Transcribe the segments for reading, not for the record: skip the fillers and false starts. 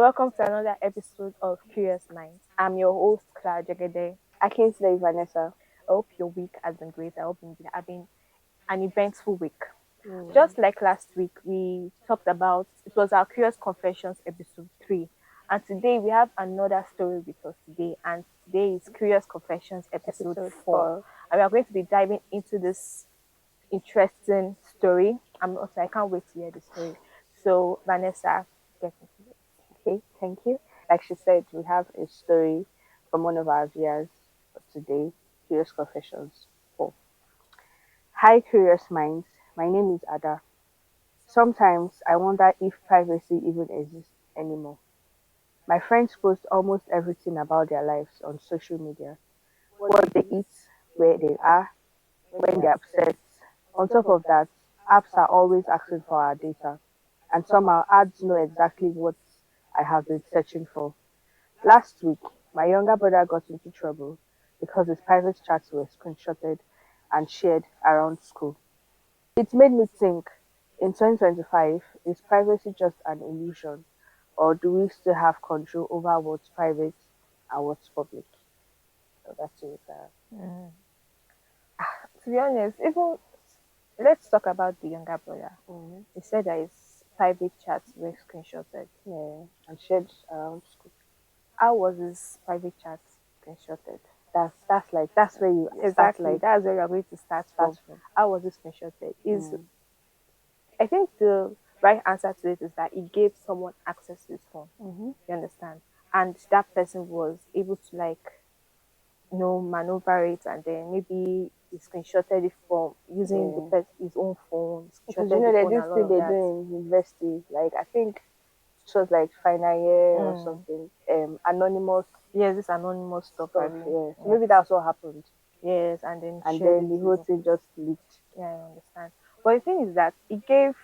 welcome to another episode of Curious Minds. I'm your host, Clara Vanessa. I hope your week has been great. I hope you've been having an eventful week. Mm. Just like last week, we talked about it was our Curious Confessions episode 3. And today we have another story with us today. And today is Curious Confessions episode Episode 4. 4. And we are going to be diving into this interesting story. I can't wait to hear the story. So, Vanessa, get into it. Okay, thank you. Like she said, we have a story from one of our viewers for today. Curious Confessions 4. Hi, Curious Minds. My name is Ada. Sometimes I wonder if privacy even exists anymore. My friends post almost everything about their lives on social media: what they eat, where they are, when they're upset. On top of that, apps are always asking for our data, and somehow ads know exactly what I have been searching for. Last week, my younger brother got into trouble because his private chats were screenshotted and shared around school. It made me think, in 2025, is privacy just an illusion, or do we still have control over what's private and what's public? So that's it. Mm. To be honest, even let's talk about the younger brother. Mhm. He said that his private chats were screenshotted. Yeah, and shared around school. How was his private chat screenshotted? That's where you start Exactly. That's where you're going to start start from. from. How was it screenshotted? Is Mm. I think the right answer to it is that he gave someone access to his phone. Mm-hmm. You understand? And that person was able to maneuver it, and then maybe he screenshotted it from using Yeah. his own phone, Because screenshotted the there's phone this and thing all of they that. do in university. Like I think it was like final year or Mm. something. Anonymous Yes, this anonymous stuff, stuff. Abby. Yeah. So Yes. maybe that's what happened. Yes, and then And shared then it the whole to. thing just leaked. Yeah, I understand. But the thing is that it gave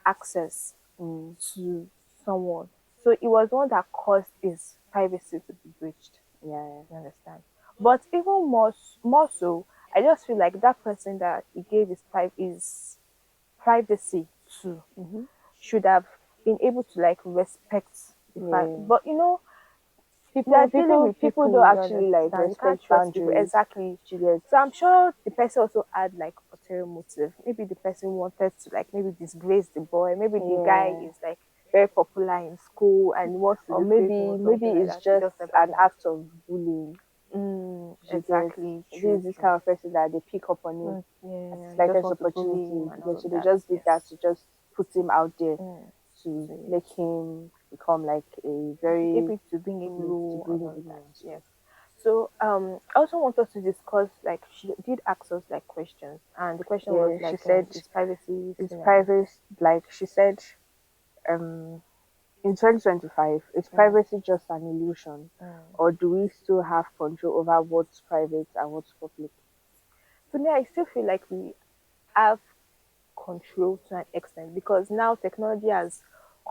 access Mm. to someone. So it was one that caused his privacy to be breached. Yeah. You understand? But even more so, I just feel like that person that he gave his privacy to Mm-hmm. should have been able to respect the fact. Yeah. But you are dealing with People people, don't you actually like understand. You can't respect trust people boundaries. exactly. She gets So I'm sure the person also had ulterior motive. Maybe the person wanted to maybe disgrace the boy. Maybe the guy yeah. is very popular in school and wants to Or disgrace him or maybe something like it's that. He just just never an knows. act of bullying. She gets Exactly. this True. this True. kind of person that they pick up on it at the Yeah. You just slightest want to bully him opportunity. and all Because of so they that. just did that Yes. to just put him out there Mm. to So make yes. him become like a very Able to bring him to low bring and him all of low that. and stuff. Yes. So I also want us to discuss she did ask us questions, and the question was Yeah, she said is privacy it's still an private. Like she said, um, in 2025, is mm, privacy just an illusion, mm. or do we still have control over what's private and what's public? To me, I still feel like we have control to an extent because now technology has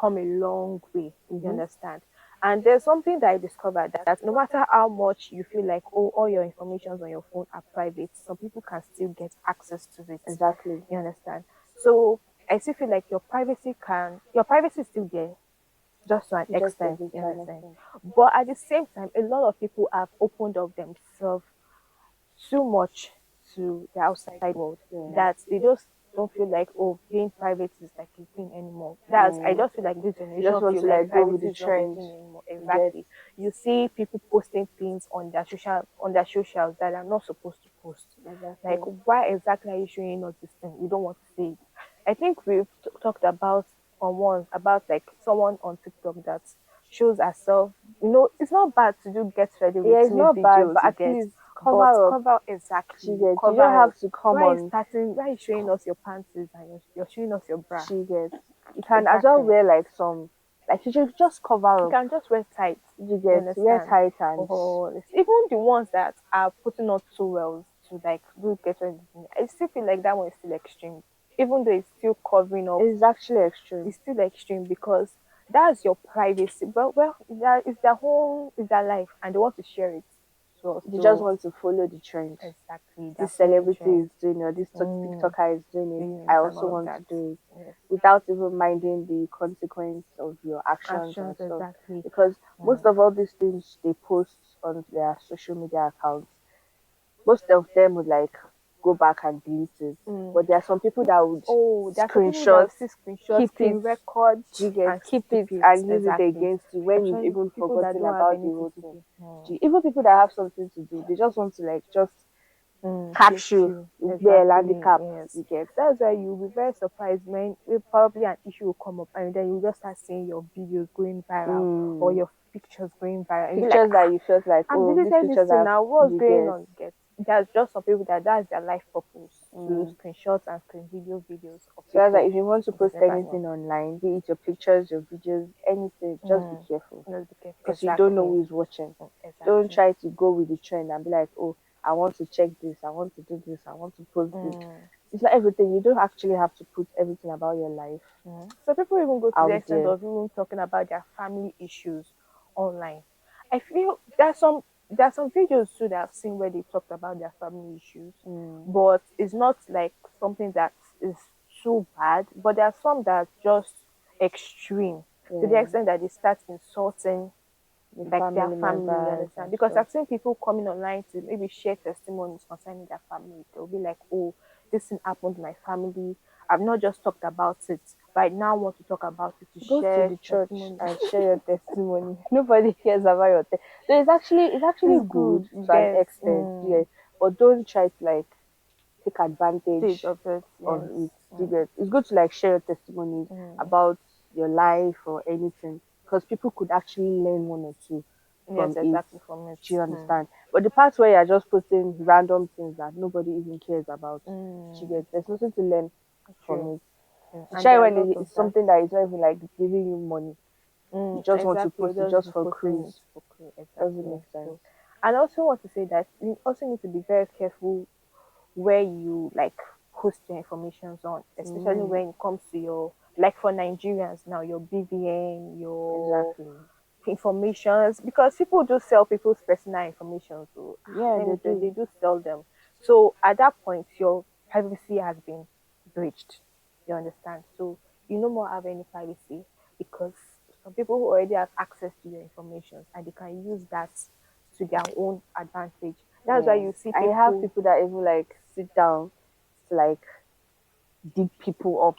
come a long way. You Mm-hmm. understand? And there's something that I discovered that no matter how much you feel like all your informations on your phone are private, some people can still get access to it. Exactly. You understand? So I still feel like your privacy is still there just to an Just a extent, bit you to an understand? extent. But at the same time, a lot of people have opened up themselves too much to the outside world Yeah. that they just don't feel like being private is like a thing anymore. I Yeah. just feel like this You just generation want feel to like like go with privacy the is not a trend. thing anymore. You get Exactly. You see people posting things on their socials that are not supposed to post. Like, exactly. why exactly are you showing us this thing? We don't want to see it. I think we've talked about on once about someone on TikTok that shows herself. It's not bad to do get ready Yeah, with it's me not bad, videos, but you at get, least but cover up. cover She exactly gets. You don't cover have up. to come on. Why are you showing us your panties and you're showing us your bra? She gets. You can as well Exactly. wear like some, like you should just cover You up. can just wear tight. You You get wear understand? tight and Or even the ones that are putting on towels to do get ready with me. I still feel like that one is still extreme. Even though it's still covering up, it's actually extreme. it's still extreme because that's your privacy. But well, it's their life and they want to share it. well. They just So want to follow the trend. exactly, they're This following celebrity trends. is doing it, or this Mm, TikToker is doing it. doing I it and also all of want to that. do it Yes. without even minding the consequence of your actions and Actions, stuff. exactly. Because most Mm. of all these things they post on their social media accounts, most of them would like go back and delete it. Mm. But there are some people that would Oh, there are some people that screenshot, will see screenshots, keep it, screen record, you get and keep keep it it. and use it Exactly. against you when you've Especially even people that forgotten don't have about the anything whole to thing. do. Even people that have something to do, they just want to like just Get catch you you. yeah, Exactly. handicap, Yes. you get. That's why you'll be very surprised when probably an issue will come up and then you just start seeing your videos going viral or Mm. your pictures going viral and be like, Pictures that you felt like, I'm oh, these deleted this pictures thing are now. What's you going get. on? Get There's just some people that that's their life purpose to Mm. screenshots and screen videos of So that's like people if you want to they post never know. anything online, be it your pictures, your videos, anything, just be Mm. careful Let's be careful. because you don't know Exactly. who is watching. Don't Exactly. try to go with the trend and be like, oh, I want to check this, I want to do this, I want to post this. Mm. It's not everything. You don't actually have to put everything about your life So people even go to the out extent there. of even talking about their family issues online. I feel there are some videos too that I've seen where they talked about their family issues, Mm. but it's not like something that is too bad. But there are some that are just extreme to the Yeah, extent that they start insulting the like their family family, you members understand? and Because stuff. I've seen people coming online to maybe share testimonies concerning their family. They'll be like, oh, this thing happened to my family. I've not just talked about it, but I now want to talk about it to Go to share the church testimony. and share your testimony. Nobody cares about your so it's actually It's good good, you to an get extent, yeah. But don't try to like take advantage stage of it, of yes. it. You get it's good to like share your testimonies Mm. about your life or anything because people could actually learn one or two Yes, from it. exactly from it. Do you understand? But the parts where you're just posting random things that nobody even cares about, you Mm. get there's nothing to learn from True. it. And Especially there are a when lot of it's that. something that is not even like giving you money. You just want to Exactly, post it just just be for posting it cruise. for free. Doesn't Exactly. make sense. So, and I also want to say that you also need to be very careful where you like post your informations on, especially Mm, when it comes to your like for Nigerians now, your BVN, your exactly. informations, because people do sell people's personal information. So Yeah, let they me say do. they do sell them. So at that point, your privacy has been breached. You understand? So you no more have any privacy because some people who already have access to your information and they can use that to their own advantage. That's why Yeah. you see I have people people that even like sit down to like dig people up.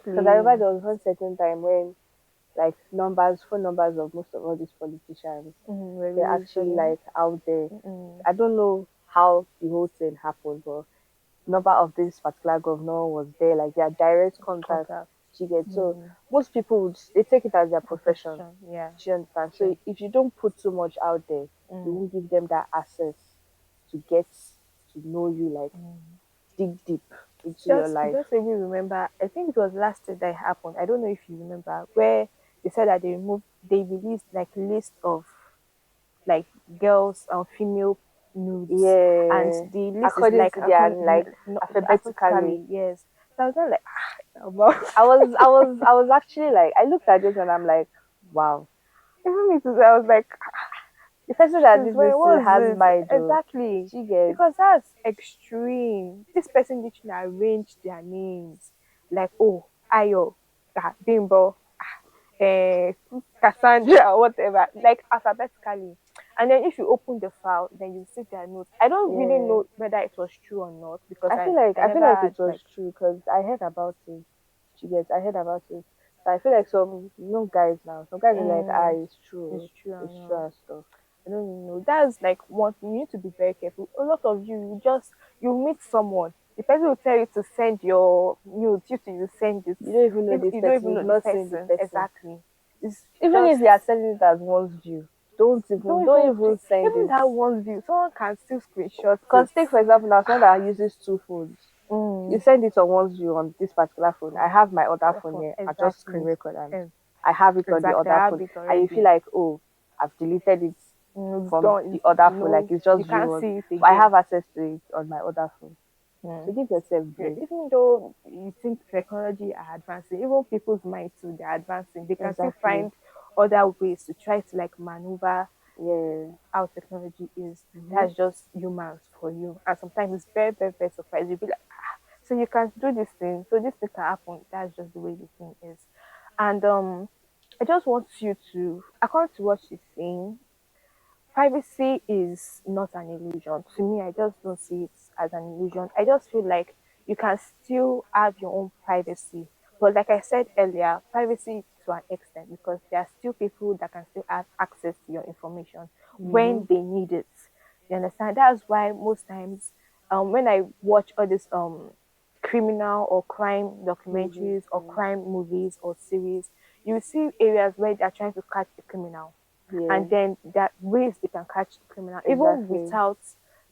Because I exactly remember there was one certain time when like phone numbers of most of all these politicians were were released actually suddenly. like out there. Mm-mm. I don't know how the whole thing happened, but number of this particular governor was there, like their direct contact. Contact. She gets so Mm. most people would they take it as their profession. Profession. Yeah. Do you understand? So True. if you don't put too much out there, you Mm. won't give them that access to get to know you, like Mm. dig deep into your life. Just maybe remember. I think it was last year that it happened. I don't know if you remember where they said that they released like list of like girls and female nudes, and Yeah, the list is according like to their like no, alphabetically. alphabetically. Yes. So I was not like about I was actually like I looked at it and I'm like, wow, even me too. I was like, the person that since did when this thing was has this mind though. exactly? She gets Because that's extreme. This person literally arranged their names like, oh, Ayo, Bimbo, eh, Cassandra, or whatever, like alphabetically. And then if you open the file, then you see their notes. I don't really yeah. know whether it was true or not because I I feel like I I feel never like it had was like true because I heard about it. She gets I heard about it. So I feel like some guys now, some guys are like, ah, mm, it's true or it's true not. and stuff. I don't even know. That's like one thing you need to be very careful. A lot of you meet someone. The person will tell you to send your nudes. You send it. You don't even know If this you don't person. even You've know the not seen the person person. exactly. It's Even if just they are sending it as one's view, don't even send even it. that one view. Someone can still screenshot Because it. take for example now someone that uses two phones. You Mm, send it on one's view on this particular phone. I have my other phone therefore, here. I just screen exactly. record and Ex- I have it on the Exactly. other I have phone. it And you feel already. like, oh, I've deleted it It's from done. the other phone, like No, it's you just view can't on. see it But I again. have access to it on my other phone. So Mm. give yourself Yeah, grace. even though you think technology are advancing, even people's minds too, they're advancing. They can still Exactly. find other ways to try to like maneuver. Yeah. how technology is. Mm-hmm. That's just humans for you. And sometimes it's very, very, very surprising. You'll be like, ah, so you can do this thing. So this thing can happen. That's just the way the thing is. And I just want you to, according to what she's saying, privacy is not an illusion. To me, I just don't see it as an illusion. I just feel like you can still have your own privacy. But like I said earlier, privacy to an extent because there are still people that can still have access to your information Mm-hmm. when they need it. You understand? That's why most times when I watch all these criminal or crime Movies. documentaries or crime movies or series, you see areas where they're trying to catch a criminal Yeah. and then there are ways they can catch the criminal even Exactly. without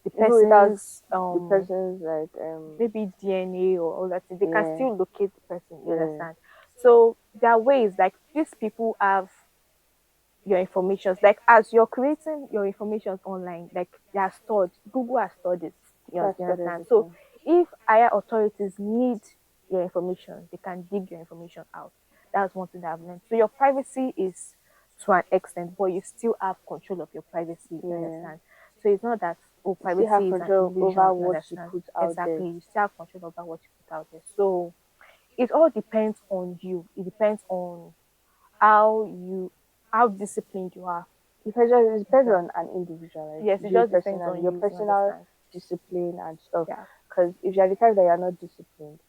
the Even without person's the person's like maybe DNA or all that thing, they can yeah, still locate the person, you yeah, understand? So there are ways like these people have your informations. Like as you're creating your informations online, like they are stored. Google has stored it. people have You stored understand? So everything. if higher authorities need your information, they can dig your information out. That's one thing that I've learned. So your privacy is to an extent, but you still have control of your privacy. You Yeah. understand? So it's not that oh You still have privacy is an control over illusion. You what you understand? put out there. Exactly. You still have control over what you put out there. So it all depends on you. It depends on how you how disciplined you are. It depends Yeah. on an individual, Yes, like it you just depends personally, on your you. You personal understand? discipline and stuff. Yeah. Because if you're the type that you're not disciplined,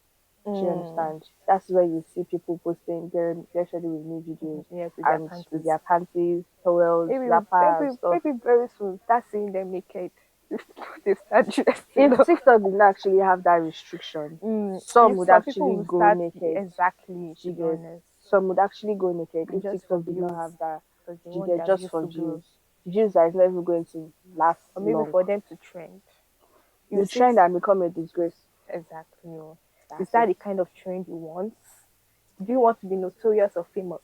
do you Mm. understand? That's where you see people posting get ready with me videos Yes, with their and with panties. their panties, towels, Maybe, wrapper and maybe, stuff. maybe very soon. Start seeing them naked. They start dressing If up. TikTok did not actually have that restriction, some would Some people actually will go start naked. exactly. Do To you be get? honest, Some would actually go naked if just for TikTok did not views, have that. because they Do you want get? their Just views for to views. grow, Views that is not even going to last or maybe long. for them to trend. You You see, trend and become a disgrace. exactly. Is That's that it. the kind of trend you want? Do you want to be notorious or famous?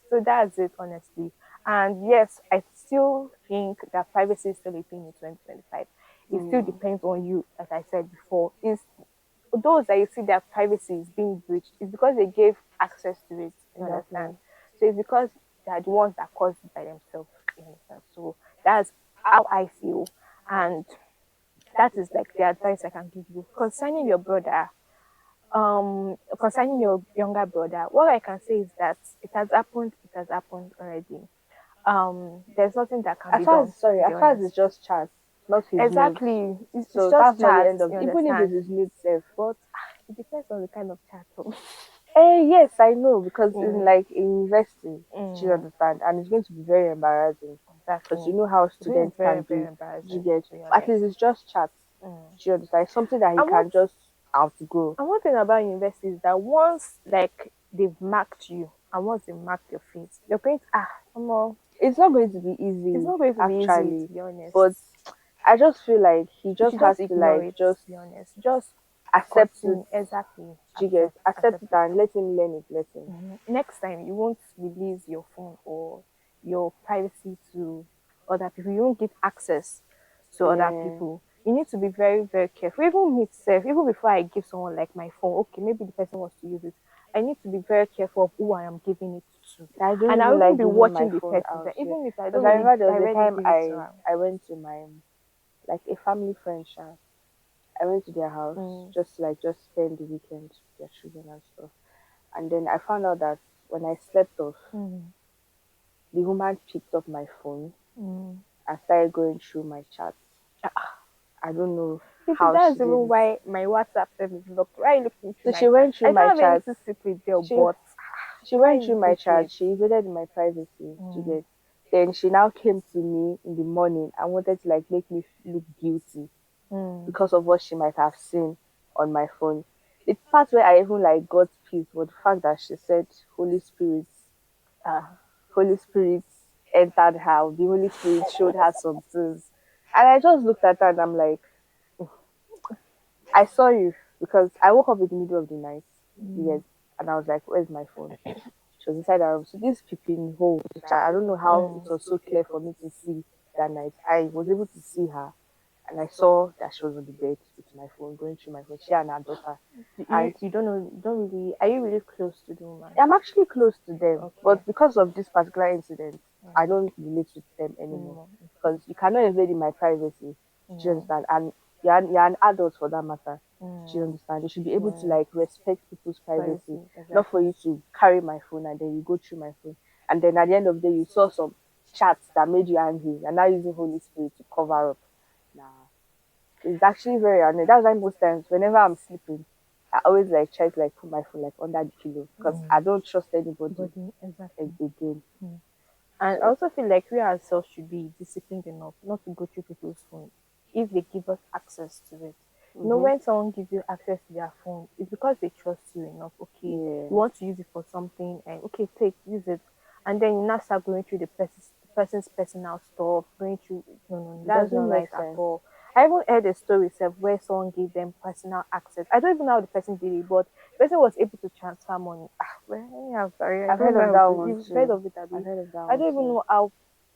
So that's it, honestly. And yes, I still think that privacy is still a thing in 2025. It still Mm, depends on you, as I said before. Is those that you see their privacy is being breached, it's because they gave access to it. You understand? exactly. So it's because they are the ones that caused it by themselves. You understand? So that's how I feel, and that is like the advice I can give you concerning your brother. Concerning your younger brother, what I can say is that it has happened. It has happened already. There's nothing that can As be far done, as sorry, to be as far as honest. it's just chat, not his nudes. Exactly, it's So just that's not the chat, end of you it. Even if it's understand, his nude self. but it depends on the kind of chat. Yes, I know because in mm, like in university, do you mm, understand? And it's going to be very embarrassing because exactly. you know how It's really students very, can very be. Do you embarrassing, get? to be At honest. least it's just chat. Mm. Do you understand? It's something that he And what can just outgrow. and one thing about university is that once like they've marked you and once they mark your face, you're going to come on. It's not going to be It's easy not going to be easy, to actually, be honest. but I just feel like he You just should has just to ignore like it, just to be honest. Just accept it. continue. Exactly. Do you get? Accept Accept it it. and let him learn his lesson. Next time, you won't release your phone or your privacy to other people. You won't give access to other Yeah. people. You need to be very, very careful. Even me itself, even before I give someone like my phone, okay, maybe the person wants to use it. I need to be very careful of who I am giving it to. I don't And even I'll even like be giving my watching the phone person. out That here even if I because don't I really remember there was a directly time give it to her. I went to my like a family friend shop. I went to their house Mm, just to like just spend the weekend with their children and stuff. And then I found out that when I slept off, mm, the woman picked up my phone mm. and started going through my chats. I don't know Maybe how that's she did even it. why my WhatsApp service is locked. Why are you looking through So my she chat? went through I my don't have chats. anything secret there, She but she why went is through my chat. wicked? She invaded my privacy. Do you Mm, get? Then she now came to me in the morning and wanted to like make me look guilty mm, because of what she might have seen on my phone. The part where I even like got pissed was the fact that she said Holy Spirit, ah, Holy Spirit entered her. The Holy Spirit showed her some things, and I just looked at her and I'm like, I saw you because I woke up in the middle of the night, mm, yes, and I was like, where's my phone? She was inside her room. So this peeping hole, which I don't know how it mm. was so clear for me to see that night. I was able to see her and I saw that she was on the bed with my phone, going through my phone. She and her daughter. You And you don't know, you don't really. Are you really close to the woman? I'm actually close to them, Okay. but because of this particular incident, I don't relate with them anymore Anymore. because you cannot invade in my privacy. Do you No. understand? And you're an adult for that matter. Do you Mm. understand? You should be able to Yeah. like respect people's privacy, Privacy. not for Exactly. you to carry my phone and then you go through my phone. And then at the end of the day, you saw some chats that made you angry and now using Holy Spirit to cover up. Nah, it's actually very annoying. That's why most times, whenever I'm sleeping, I always like try to like put my phone like under the pillow because I don't trust anybody Body. Exactly. again. Mm. And I So, also feel like we ourselves should be disciplined enough not to go through people's phone if they give us access to it. You know, mm-hmm. when someone gives you access to their phone, it's because they trust you enough. Okay, Yeah, you want to use it for something, and okay, take use it, and then you now start going through the person's personal stuff, going through. No, no, it that's not doesn't make right at sense. all. I even heard a story itself where someone gave them personal access. I don't even know how the person did it, but the person was able to transfer money. Ah, well, anyhow, sorry, I I've don't heard know of how that to. one You've heard too. of it, I've Abby? heard of that I one don't even too. know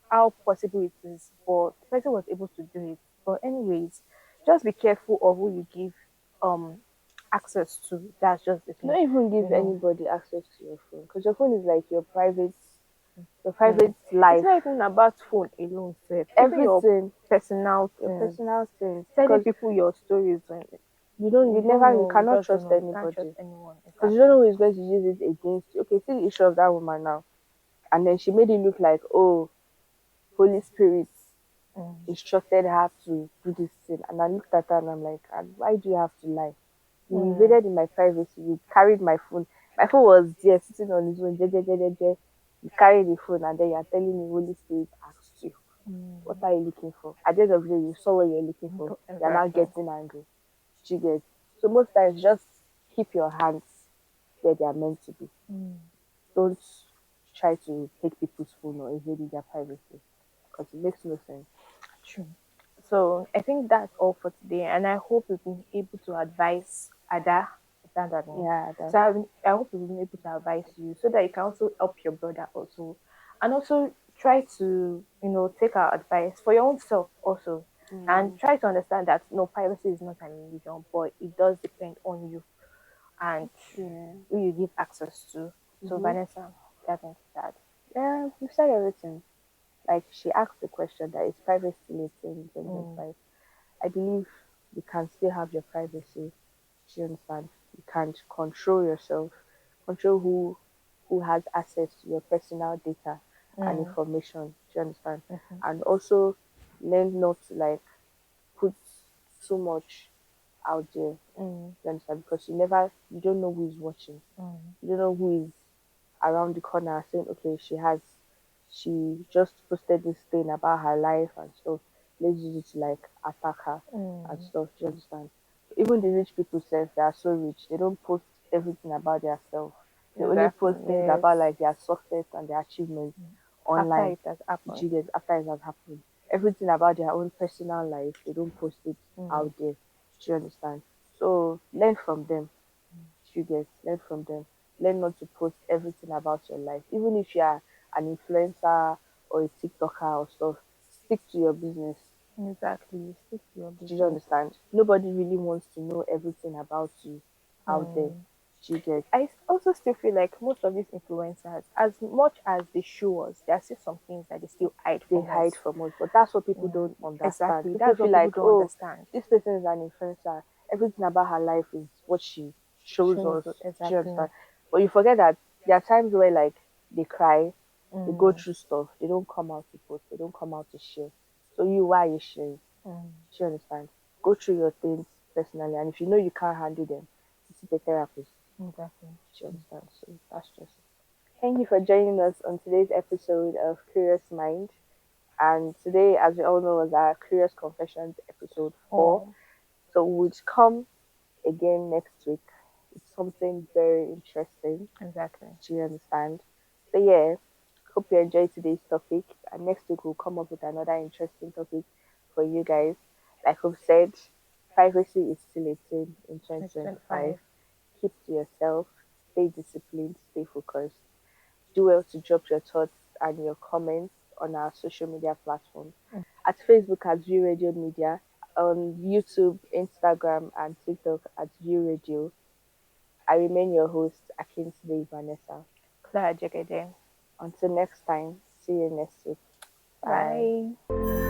how possible it is, but the person was able to do it. But anyways, just be careful of who you give um access to. That's just the thing, Don't even you give know. anybody access to your phone because your phone is like your Hmm. private It's life, not even about phone alone, sir. Even your everything, personal your things, personal things. telling Because people your stories when you you don't never, you know, you cannot just don't trust know. You can't trust anybody anyone. because you don't Exactly. know who is going to use it against you. Okay, see the issue of that woman now, and then she made it look like, oh, Holy Spirit Mm. instructed her to do this thing, and I looked at her and I'm like, "And why do you have to lie? You Mm. invaded in my privacy. You carried my phone. My phone was there sitting on its own. Je, je, je, je, je. You carried the phone and then you're telling me Holy Spirit asked you. What Mm. are you looking for? At the end of the day, you saw what you're looking for. You're now Exactly. getting angry. Do you get? So most times, just keep your hands where they are meant to be. Mm. Don't try to take people's phone or invade their privacy because it makes no sense. True. So I think that's all for today, and I hope we've been able to advise Ada. Is that that name? Yeah, that. So I hope we've been able to advise you so that you can also help your brother also, and also try to take our advice for your own self also, and Mm, try to understand that no, privacy is not an illusion, but it does depend on you and yeah. who you give access to. So Mm-hmm. Vanessa, that's that. Yeah, you said everything. Like she asked the question that is privacy still a thing in Mm, 2025. I believe you can still have your privacy. Do you understand? You can't control yourself, control who has access to your personal data and mm, information. Do you understand? mm-hmm, And also learn not to like put too much out there. mm, You understand? Because you don't know who is watching. mm, You don't know who is around the corner saying, okay, she just posted this thing about her life and stuff. Let's use it to like attack her and mm. stuff. Do you understand? Even the rich people self, they are so rich. They don't post everything about themselves. They only Exactly. post things Yes. about like their success and their achievements After online. it has happened. You get after it has happened. Everything about their own personal life, they don't post it Mm. out there. Do you understand? So learn from them. You get learn from them. Learn not to post everything about your life. Even if you are an influencer or a TikToker or stuff, stick to your business. Exactly. Stick to your Do you business. understand? Nobody really wants to know everything about you out there. Mm. Do you get? I also still feel like most of these influencers, as much as they show us, there are still some things that they still hide They from hide us. from us, but that's what people Yeah. don't understand. Exactly. People That's feel what people like, don't oh, understand. this person is an influencer. Everything about her life is what she shows Shows us. Do you exactly. understand? But you forget that there are times where like they cry, they go Mm. through stuff, they don't come out to post, they don't come out to share. So why are you sharing? Mm. Do you understand? Go through your things personally, and if you know you can't handle them, visit a therapist. Exactly. Do you understand? So that's just it. Thank you for joining us on today's episode of Curious Mind. And today, as we all know, was our Curious Confessions episode 4. Oh, So we'll come again next week with something very interesting. exactly. Do you understand? So yeah, hope you enjoyed today's topic. And next week we'll come up with another interesting topic for you guys. Like we've said, privacy is still a thing in 2025. 2025. Keep to yourself, stay disciplined, stay focused. Do well to drop your thoughts and your comments on our social media platforms. At Facebook at View Radio Media, on YouTube, Instagram, and TikTok at View Radio. I remain your host, Akinsley Vanessa. Clara Jegede. Until next time. See you next week. Bye. Bye.